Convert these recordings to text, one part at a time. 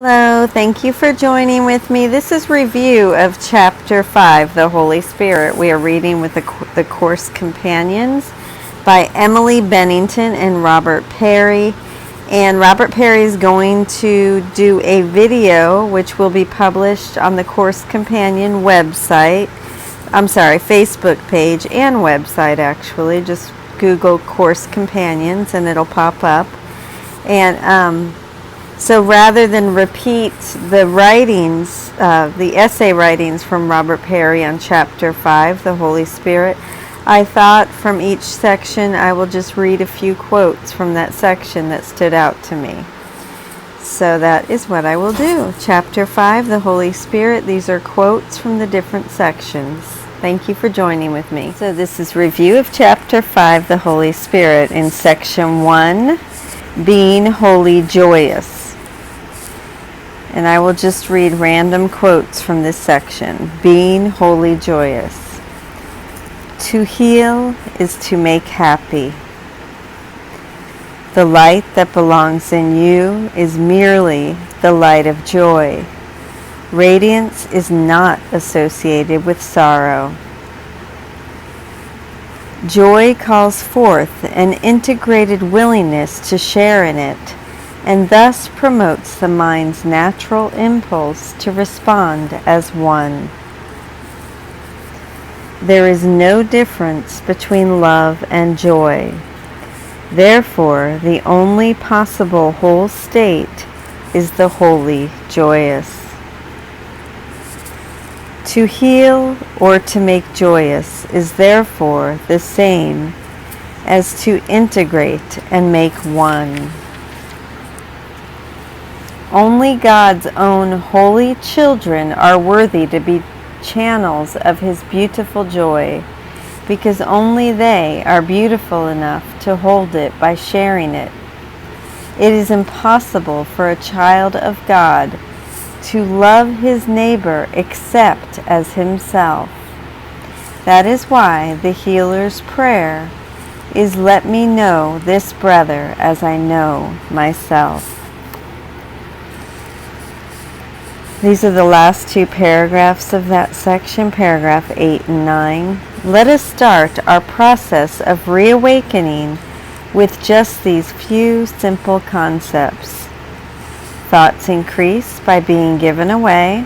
Hello, thank you for joining with me. This is review of Chapter 5, The Holy Spirit. We are reading with the Course Companions by Emily Bennington and Robert Perry. And Robert Perry is going to do a video which will be published on the Course Companion website. Facebook page and website actually. Just Google Course Companions and it'll pop up. And so rather than repeat the writings, the essay writings from Robert Perry on Chapter 5, The Holy Spirit, I thought from each section I will just read a few quotes from that section that stood out to me. So that is what I will do. Chapter 5, The Holy Spirit. These are quotes from the different sections. Thank you for joining with me. So this is review of Chapter 5, The Holy Spirit, in Section 1, Being Wholly Joyous. And I will just read random quotes from this section. Being wholly joyous. To heal is to make happy. The light that belongs in you is merely the light of joy. Radiance is not associated with sorrow. Joy calls forth an integrated willingness to share in it, and thus promotes the mind's natural impulse to respond as one. There is no difference between love and joy. Therefore, the only possible whole state is the wholly joyous. To heal or to make joyous is therefore the same as to integrate and make one. Only God's own holy children are worthy to be channels of His beautiful joy, because only they are beautiful enough to hold it by sharing it. It is impossible for a child of God to love his neighbor except as himself. That is why the healer's prayer is, "Let me know this brother as I know myself." These are the last two paragraphs of that section, paragraph 8 and 9. Let us start our process of reawakening with just these few simple concepts. Thoughts increase by being given away.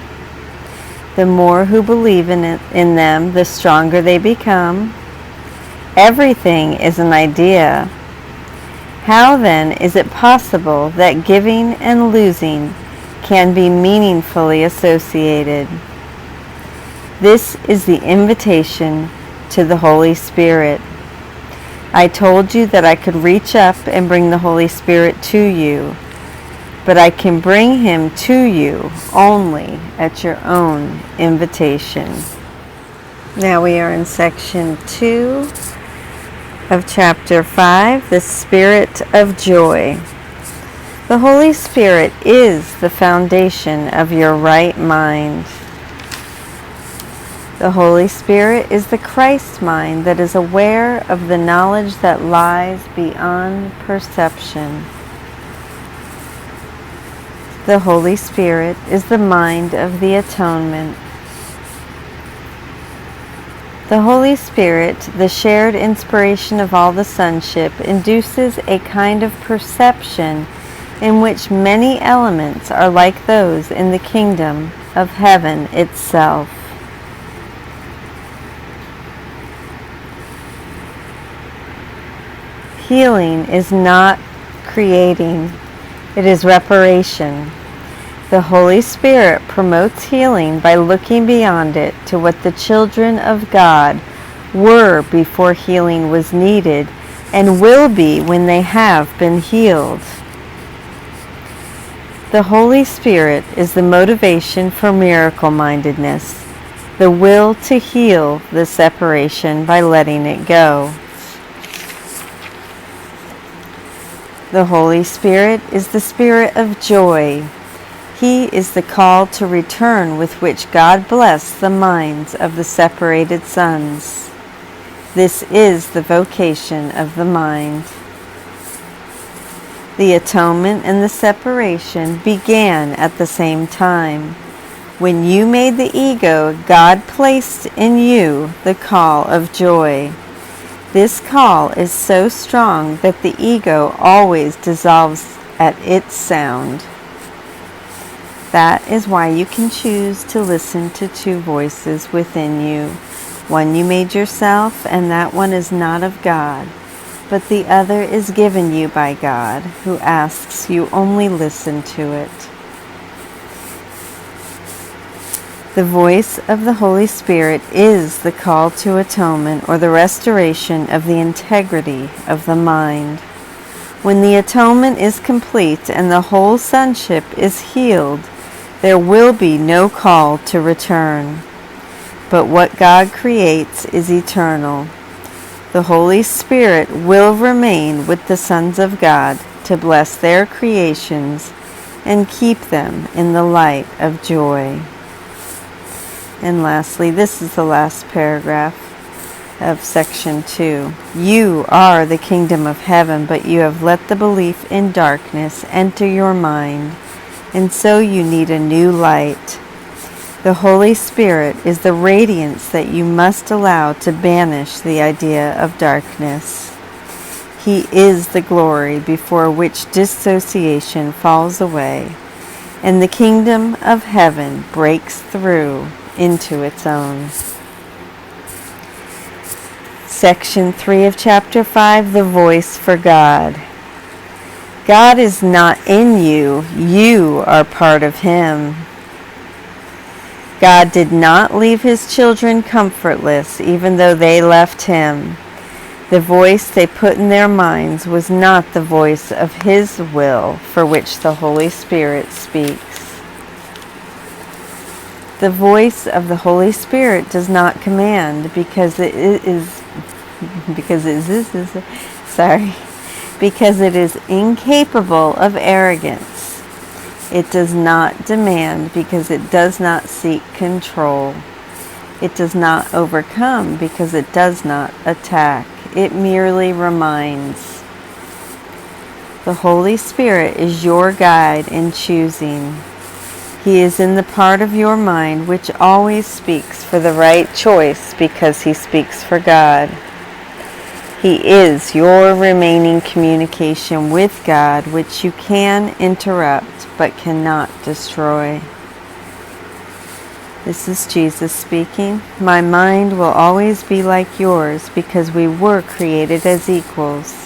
The more who believe in them, the stronger they become. Everything is an idea. How then is it possible that giving and losing can be meaningfully associated? This is the invitation to the Holy Spirit. I told you that I could reach up and bring the Holy Spirit to you, but I can bring Him to you only at your own invitation. Now we are in section 2 of chapter 5, the Spirit of Joy. The Holy Spirit is the foundation of your right mind. The Holy Spirit is the Christ mind that is aware of the knowledge that lies beyond perception. The Holy Spirit is the mind of the atonement. The Holy Spirit, the shared inspiration of all the sonship, induces a kind of perception in which many elements are like those in the kingdom of heaven itself. Healing is not creating, it is reparation. The Holy Spirit promotes healing by looking beyond it to what the children of God were before healing was needed and will be when they have been healed. The Holy Spirit is the motivation for miracle-mindedness, the will to heal the separation by letting it go. The Holy Spirit is the Spirit of joy. He is the call to return with which God blessed the minds of the separated sons. This is the vocation of the mind. The atonement and the separation began at the same time. When you made the ego, God placed in you the call of joy. This call is so strong that the ego always dissolves at its sound. That is why you can choose to listen to two voices within you. One you made yourself, and that one is not of God, but the other is given you by God, who asks you only listen to it. The voice of the Holy Spirit is the call to atonement, or the restoration of the integrity of the mind. When the atonement is complete and the whole sonship is healed, there will be no call to return. But what God creates is eternal. The Holy Spirit will remain with the sons of God to bless their creations and keep them in the light of joy. And lastly, this is the last paragraph of section 2. You are the kingdom of heaven, but you have let the belief in darkness enter your mind, and so you need a new light. The Holy Spirit is the radiance that you must allow to banish the idea of darkness. He is the glory before which dissociation falls away, and the kingdom of heaven breaks through into its own. Section 3 of Chapter 5, The Voice for God. God is not in you. You are part of Him. God did not leave His children comfortless, even though they left Him. The voice they put in their minds was not the voice of His will, for which the Holy Spirit speaks. The voice of the Holy Spirit does not command because it is incapable of arrogance. It does not demand because it does not seek control. It does not overcome because it does not attack. It merely reminds. The Holy Spirit is your guide in choosing. He is in the part of your mind which always speaks for the right choice because He speaks for God. He is your remaining communication with God, which you can interrupt but cannot destroy. This is Jesus speaking. My mind will always be like yours because we were created as equals.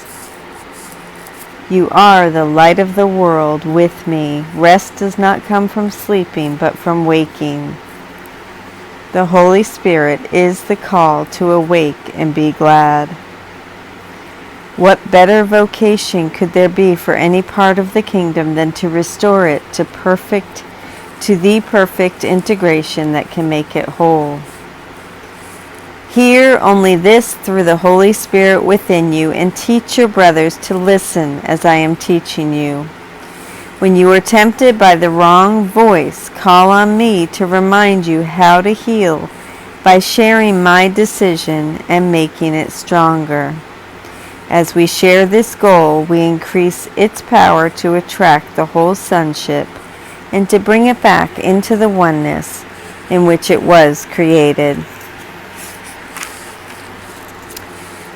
You are the light of the world with me. Rest does not come from sleeping, but from waking. The Holy Spirit is the call to awake and be glad. What better vocation could there be for any part of the kingdom than to restore it to the perfect integration that can make it whole? Hear only this through the Holy Spirit within you, and teach your brothers to listen as I am teaching you. When you are tempted by the wrong voice, call on me to remind you how to heal by sharing my decision and making it stronger. As we share this goal, we increase its power to attract the whole sonship and to bring it back into the oneness in which it was created.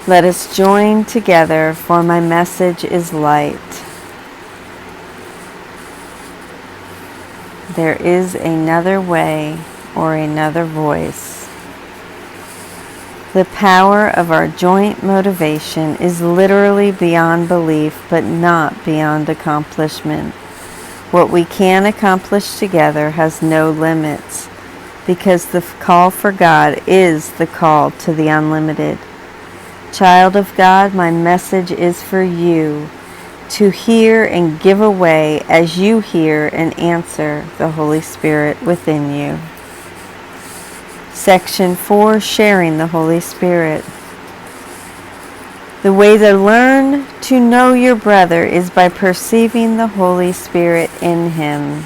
Let us join together, for my message is light. There is another way or another voice. The power of our joint motivation is literally beyond belief, but not beyond accomplishment. What we can accomplish together has no limits, because the call for God is the call to the unlimited. Child of God, my message is for you, to hear and give away as you hear and answer the Holy Spirit within you. Section 4, Sharing the Holy Spirit. The way to learn to know your brother is by perceiving the Holy Spirit in him.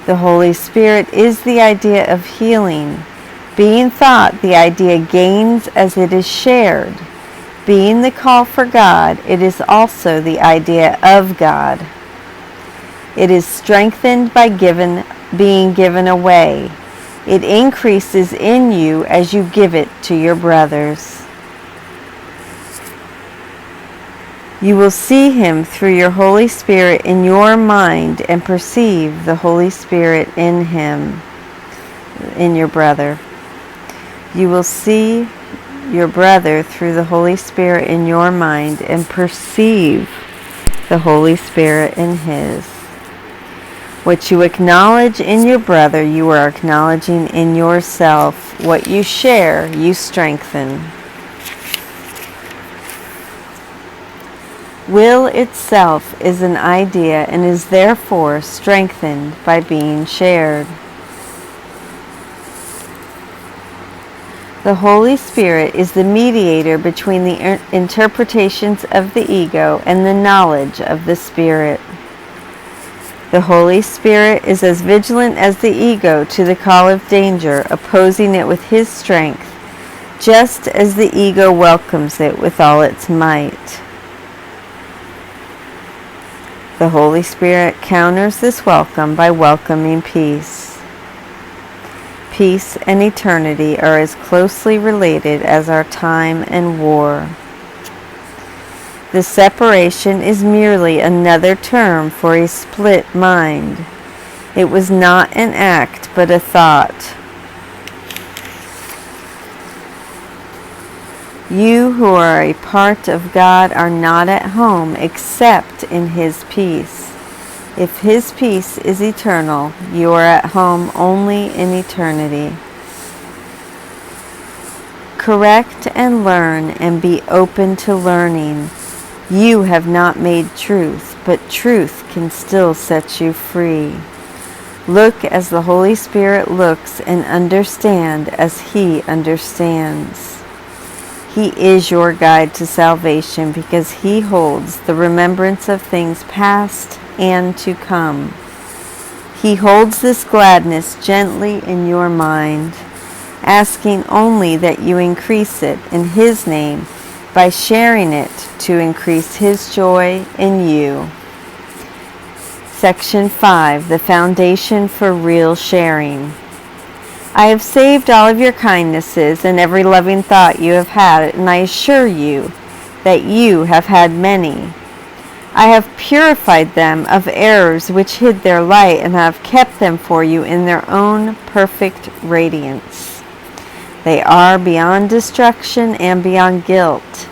The Holy Spirit is the idea of healing. Being thought, the idea gains as it is shared. Being the call for God, it is also the idea of God. It is strengthened by being given away. It increases in you as you give it to your brothers. You will see Him through your Holy Spirit in your mind and perceive the Holy Spirit in Him, in your brother. You will see your brother through the Holy Spirit in your mind and perceive the Holy Spirit in his. What you acknowledge in your brother, you are acknowledging in yourself. What you share, you strengthen. Will itself is an idea and is therefore strengthened by being shared. The Holy Spirit is the mediator between the interpretations of the ego and the knowledge of the Spirit. The Holy Spirit is as vigilant as the ego to the call of danger, opposing it with His strength, just as the ego welcomes it with all its might. The Holy Spirit counters this welcome by welcoming peace. Peace and eternity are as closely related as are time and war. The separation is merely another term for a split mind. It was not an act, but a thought. You who are a part of God are not at home except in His peace. If His peace is eternal, you are at home only in eternity. Correct and learn and be open to learning. You have not made truth, but truth can still set you free. Look as the Holy Spirit looks and understand as He understands. He is your guide to salvation because He holds the remembrance of things past and to come. He holds this gladness gently in your mind, asking only that you increase it in His name by sharing it to increase His joy in you. Section 5, the foundation for real sharing. I have saved all of your kindnesses and every loving thought you have had, and I assure you that you have had many. I have purified them of errors which hid their light, and have kept them for you in their own perfect radiance. They are beyond destruction and beyond guilt.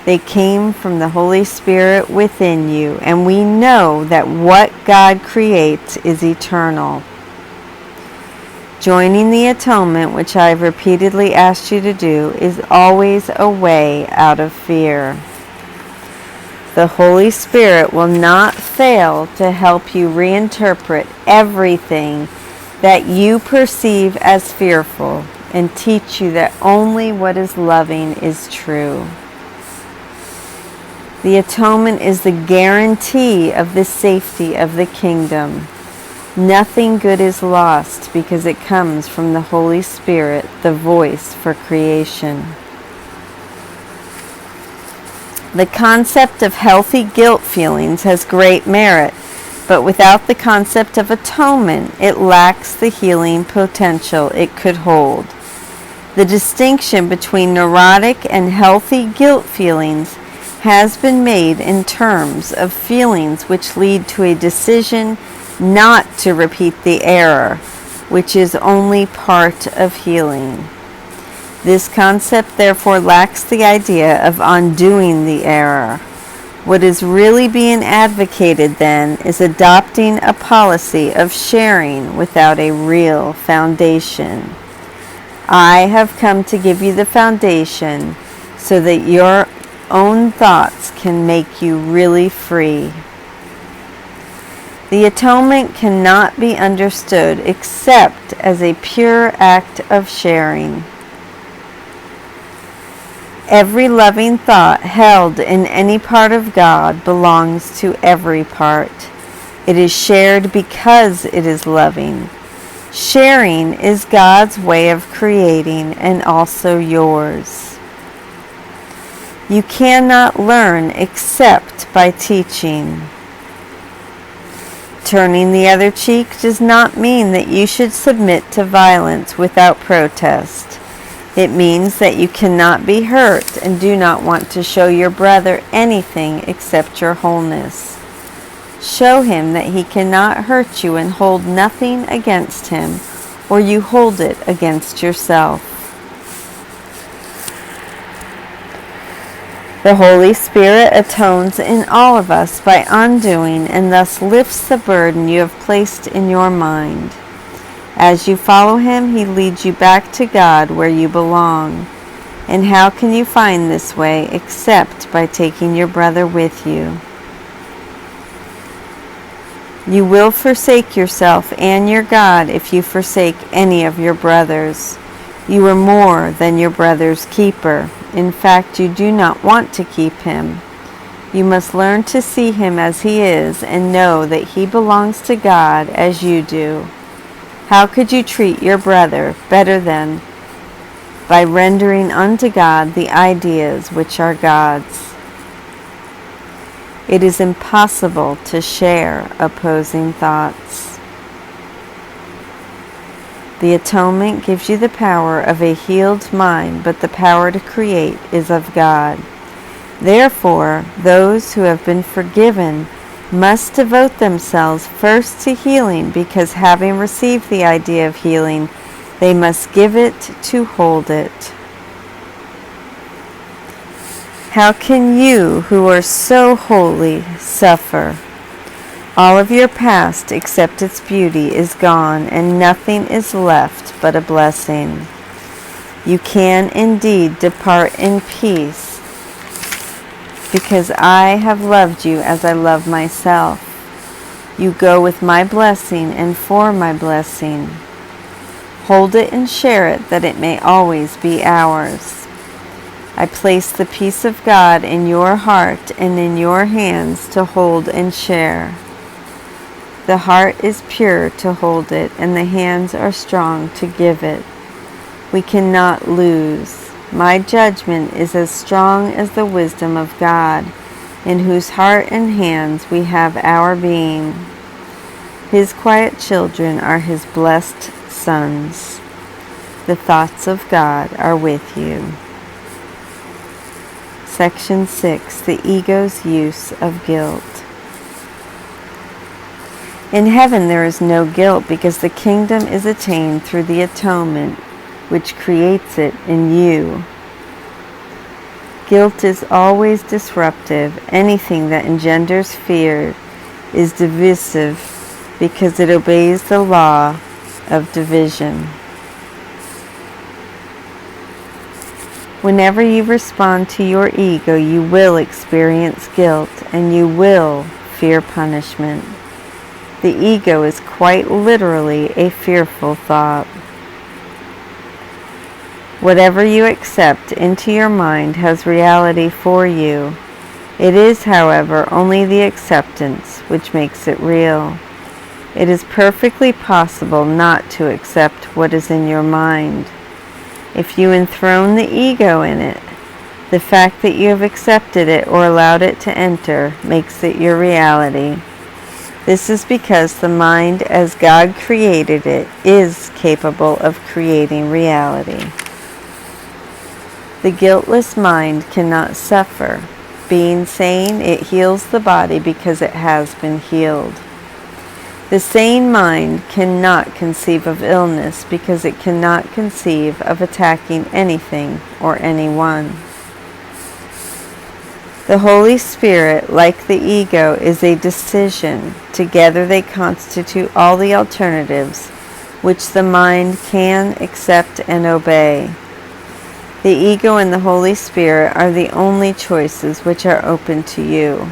They came from the Holy Spirit within you, and we know that what God creates is eternal. Joining the atonement, which I have repeatedly asked you to do, is always a way out of fear. The Holy Spirit will not fail to help you reinterpret everything that you perceive as fearful and teach you that only what is loving is true. The atonement is the guarantee of the safety of the kingdom. Nothing good is lost because it comes from the Holy Spirit, the voice for creation. The concept of healthy guilt feelings has great merit, but without the concept of atonement, it lacks the healing potential it could hold. The distinction between neurotic and healthy guilt feelings has been made in terms of feelings which lead to a decision not to repeat the error, which is only part of healing. This concept therefore lacks the idea of undoing the error. What is really being advocated then is adopting a policy of sharing without a real foundation. I have come to give you the foundation so that your own thoughts can make you really free. The atonement cannot be understood except as a pure act of sharing. Every loving thought held in any part of God belongs to every part. It is shared because it is loving. Sharing is God's way of creating and also yours. You cannot learn except by teaching. Turning the other cheek does not mean that you should submit to violence without protest. It means that you cannot be hurt and do not want to show your brother anything except your wholeness. Show him that he cannot hurt you and hold nothing against him, or you hold it against yourself. The Holy Spirit atones in all of us by undoing and thus lifts the burden you have placed in your mind. As you follow him, he leads you back to God where you belong. And how can you find this way except by taking your brother with you? You will forsake yourself and your God if you forsake any of your brothers. You are more than your brother's keeper. In fact, you do not want to keep him. You must learn to see him as he is and know that he belongs to God as you do. How could you treat your brother better than by rendering unto God the ideas which are God's? It is impossible to share opposing thoughts. The atonement gives you the power of a healed mind, but the power to create is of God. Therefore, those who have been forgiven must devote themselves first to healing, because having received the idea of healing, they must give it to hold it. How can you, who are so holy, suffer? All of your past, except its beauty, is gone, and nothing is left but a blessing. You can indeed depart in peace, because I have loved you as I love myself. You go with my blessing and for my blessing. Hold it and share it, that it may always be ours. I place the peace of God in your heart and in your hands to hold and share. The heart is pure to hold it, and the hands are strong to give it. We cannot lose. My judgment is as strong as the wisdom of God, in whose heart and hands we have our being. His quiet children are his blessed sons. The thoughts of God are with you. Section 6. The ego's use of guilt. In heaven there is no guilt, because the kingdom is attained through the atonement which creates it in you. Guilt is always disruptive. Anything that engenders fear is divisive, because it obeys the law of division. Whenever you respond to your ego, you will experience guilt, and you will fear punishment. The ego is quite literally a fearful thought. Whatever you accept into your mind has reality for you. It is, however, only the acceptance which makes it real. It is perfectly possible not to accept what is in your mind. If you enthrone the ego in it, the fact that you have accepted it or allowed it to enter makes it your reality. This is because the mind, as God created it, is capable of creating reality. The guiltless mind cannot suffer. Being sane, it heals the body because it has been healed. The sane mind cannot conceive of illness because it cannot conceive of attacking anything or anyone. The Holy Spirit, like the ego, is a decision. Together they constitute all the alternatives which the mind can accept and obey. The ego and the Holy Spirit are the only choices which are open to you.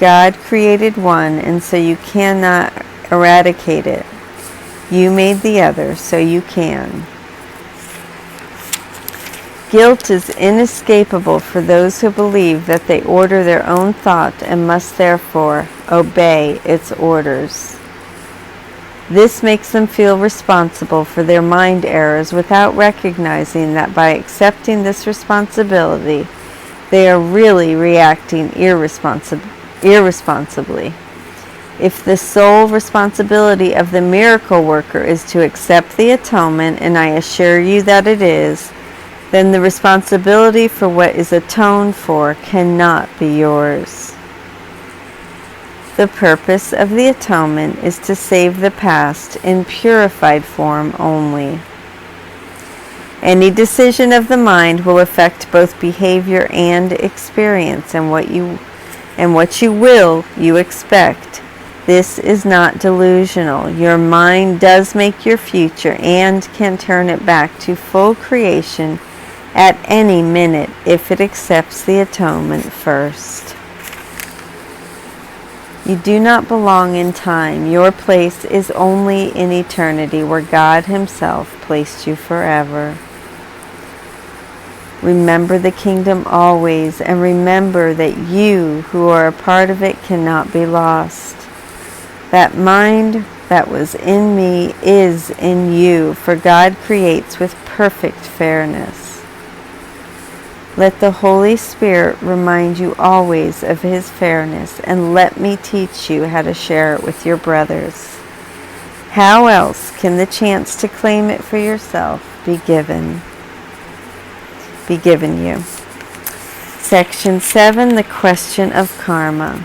God created one, and so you cannot eradicate it. You made the other, so you can. Guilt is inescapable for those who believe that they order their own thought and must therefore obey its orders. This makes them feel responsible for their mind errors without recognizing that by accepting this responsibility, they are really reacting irresponsibly. If the sole responsibility of the miracle worker is to accept the atonement, and I assure you that it is, then the responsibility for what is atoned for cannot be yours. The purpose of the atonement is to save the past in purified form only. Any decision of the mind will affect both behavior and experience, and what you expect. This is not delusional. Your mind does make your future and can turn it back to full creation at any minute if it accepts the atonement first. You do not belong in time. Your place is only in eternity, where God Himself placed you forever. Remember the kingdom always, and remember that you, who are a part of it, cannot be lost. That mind that was in me is in you, for God creates with perfect fairness. Let the Holy Spirit remind you always of His fairness, and let me teach you how to share it with your brothers. How else can the chance to claim it for yourself be given you? Section 7, the question of karma.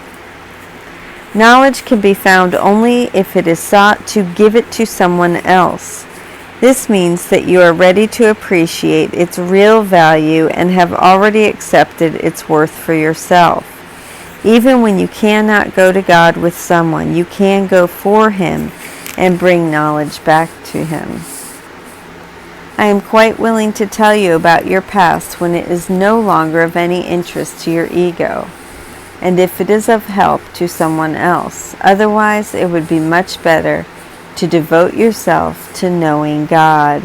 Knowledge can be found only if it is sought to give it to someone else. This means that you are ready to appreciate its real value and have already accepted its worth for yourself. Even when you cannot go to God with someone, you can go for Him and bring knowledge back to Him. I am quite willing to tell you about your past when it is no longer of any interest to your ego, and if it is of help to someone else. Otherwise, it would be much better to devote yourself to knowing God.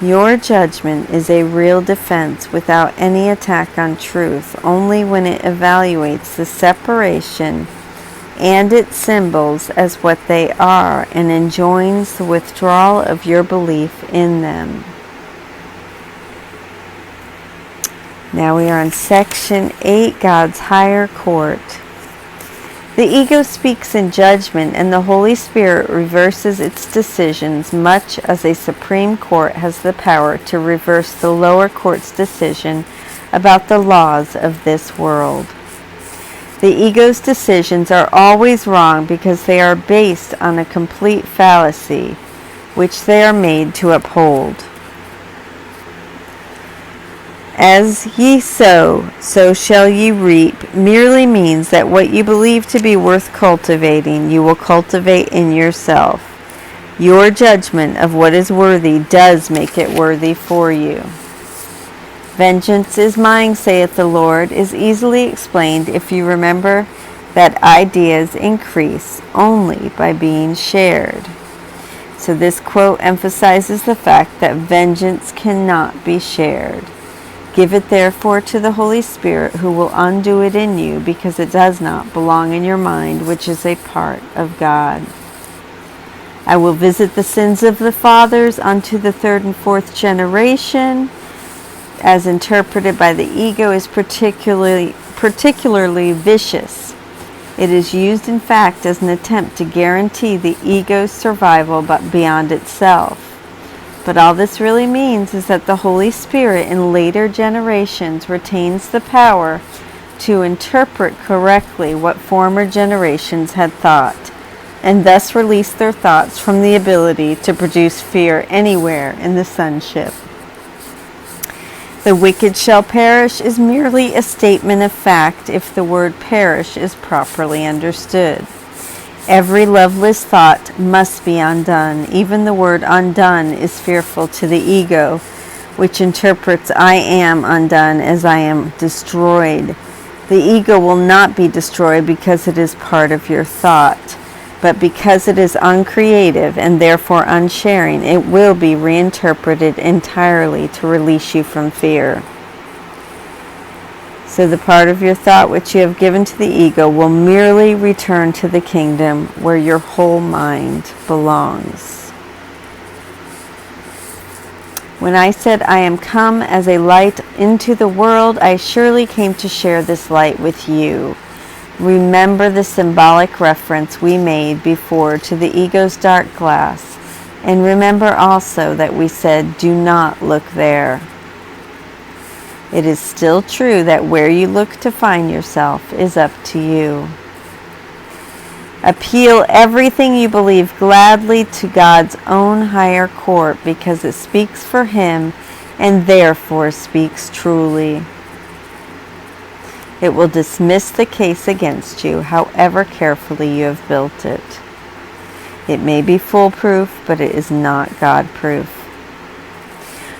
Your judgment is a real defense without any attack on truth, only when it evaluates the separation and its symbols as what they are, and enjoins the withdrawal of your belief in them. Now we are on Section 8, God's Higher Court. The ego speaks in judgment, and the Holy Spirit reverses its decisions, much as a Supreme Court has the power to reverse the lower court's decision about the laws of this world. The ego's decisions are always wrong because they are based on a complete fallacy, which they are made to uphold. As ye sow, so shall ye reap, merely means that what you believe to be worth cultivating, you will cultivate in yourself. Your judgment of what is worthy does make it worthy for you. Vengeance is mine, saith the Lord, is easily explained if you remember that ideas increase only by being shared. So this quote emphasizes the fact that vengeance cannot be shared. Give it therefore to the Holy Spirit, who will undo it in you, because it does not belong in your mind, which is a part of God. I will visit the sins of the fathers unto the third and fourth generation, as interpreted by the ego, is particularly vicious. It is used, in fact, as an attempt to guarantee the ego's survival, but beyond itself. But all this really means is that the Holy Spirit in later generations retains the power to interpret correctly what former generations had thought, and thus release their thoughts from the ability to produce fear anywhere in the sonship. The wicked shall perish is merely a statement of fact if the word perish is properly understood. Every loveless thought must be undone. Even the word undone is fearful to the ego, which interprets I am undone as I am destroyed. The ego will not be destroyed because it is part of your thought, but because it is uncreative and therefore unsharing, it will be reinterpreted entirely to release you from fear. So the part of your thought which you have given to the ego will merely return to the kingdom where your whole mind belongs. When I said I am come as a light into the world, I surely came to share this light with you. Remember the symbolic reference we made before to the ego's dark glass, and remember also that we said, do not look there. It is still true that where you look to find yourself is up to you. Appeal everything you believe gladly to God's own higher court, because it speaks for Him and therefore speaks truly. It will dismiss the case against you, however carefully you have built it. It may be foolproof, but it is not God-proof.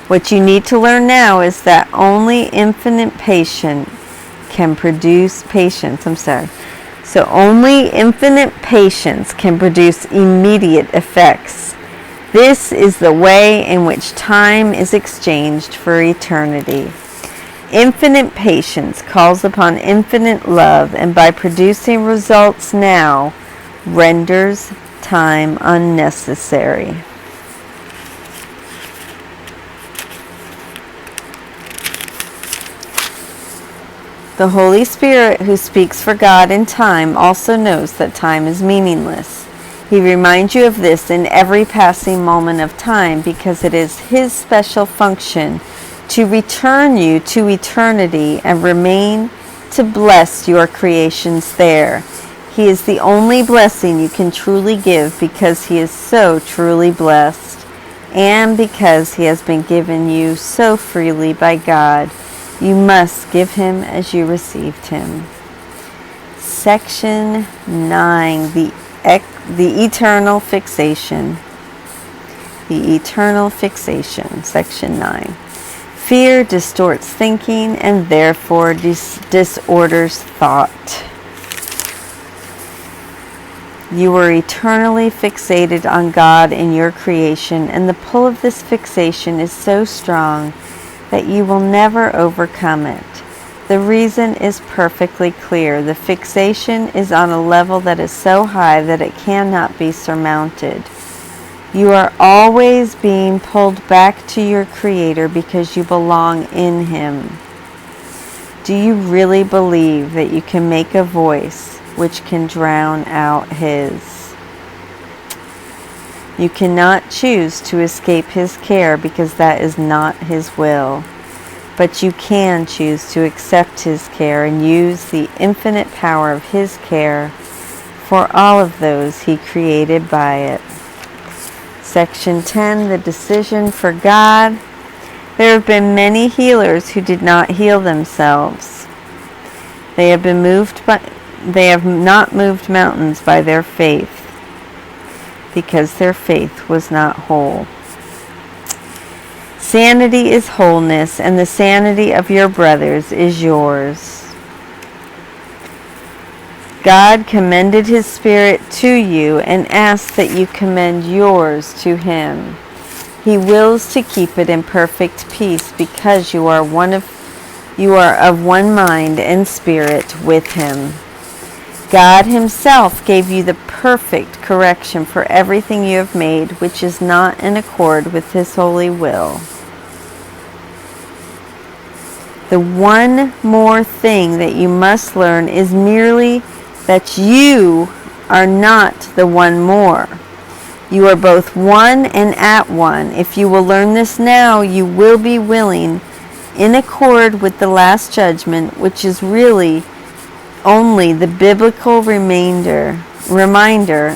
What you need to learn now is that only infinite patience can produce So only infinite patience can produce immediate effects. This is the way in which time is exchanged for eternity. Infinite patience calls upon infinite love, and by producing results now, renders time unnecessary. The Holy Spirit, who speaks for God in time, also knows that time is meaningless. He reminds you of this in every passing moment of time, because it is His special function to return you to eternity and remain to bless your creations there. He is the only blessing you can truly give, because He is so truly blessed, and because He has been given you so freely by God. You must give Him as you received Him. Section 9, the eternal fixation. The eternal fixation, Section 9. Fear distorts thinking and therefore disorders thought. You are eternally fixated on God in your creation, and the pull of this fixation is so strong that you will never overcome it. The reason is perfectly clear. The fixation is on a level that is so high that it cannot be surmounted. You are always being pulled back to your Creator because you belong in Him. Do you really believe that you can make a voice which can drown out His? You cannot choose to escape His care, because that is not His will. But you can choose to accept His care and use the infinite power of His care for all of those He created by it. Section 10, the decision for God. There have been many healers who did not heal themselves. They have not moved mountains by their faith, because their faith was not whole. Sanity is wholeness, and the sanity of your brothers is yours. God commended His Spirit to you and asks that you commend yours to Him. He wills to keep it in perfect peace, because you are of one mind and spirit with Him. God Himself gave you the perfect correction for everything you have made, which is not in accord with His holy will. The one more thing that you must learn is merely that you are not the one more. You are both one and at one. If you will learn this now, you will be willing, in accord with the last judgment, which is really only the biblical reminder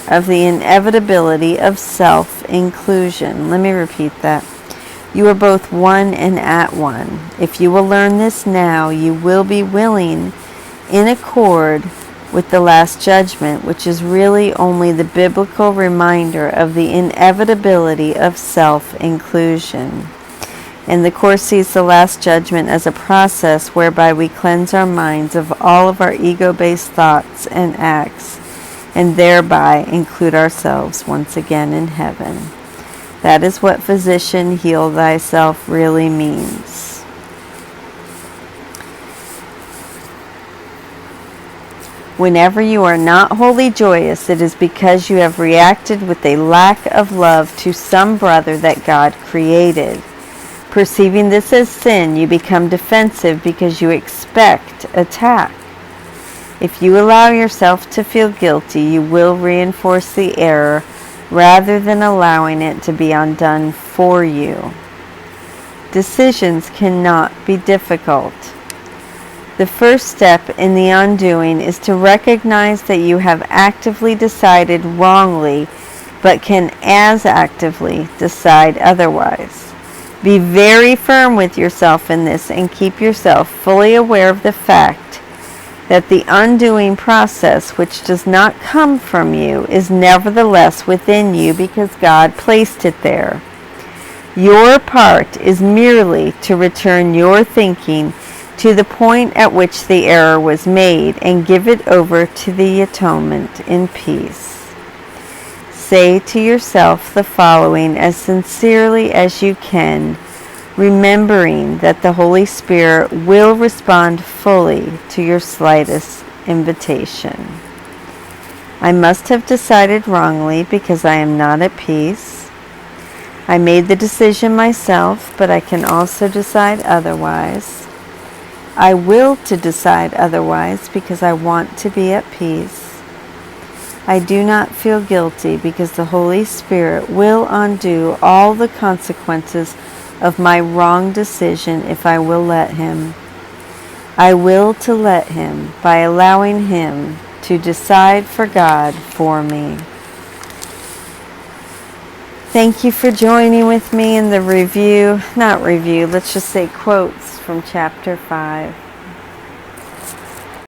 of the inevitability of self-inclusion. Let me repeat that. You are both one and at one. If you will learn this now, you will be willing, in accord with the last judgment, which is really only the biblical reminder of the inevitability of self-inclusion. And the Course sees the last judgment as a process whereby we cleanse our minds of all of our ego-based thoughts and acts, and thereby include ourselves once again in heaven. That is what physician, heal thyself really means. Whenever you are not wholly joyous, it is because you have reacted with a lack of love to some brother that God created. Perceiving this as sin, you become defensive because you expect attack. If you allow yourself to feel guilty, you will reinforce the error rather than allowing it to be undone for you. Decisions cannot be difficult. The first step in the undoing is to recognize that you have actively decided wrongly, but can as actively decide otherwise. Be very firm with yourself in this and keep yourself fully aware of the fact that the undoing process, which does not come from you, is nevertheless within you because God placed it there. Your part is merely to return your thinking to the point at which the error was made and give it over to the atonement in peace. Say to yourself the following as sincerely as you can, remembering that the Holy Spirit will respond fully to your slightest invitation. I must have decided wrongly because I am not at peace. I made the decision myself, but I can also decide otherwise. I will to decide otherwise because I want to be at peace. I do not feel guilty because the Holy Spirit will undo all the consequences of my wrong decision if I will let Him. I will to let Him by allowing Him to decide for God for me. Thank you for joining with me in the let's just say quotes from chapter 5.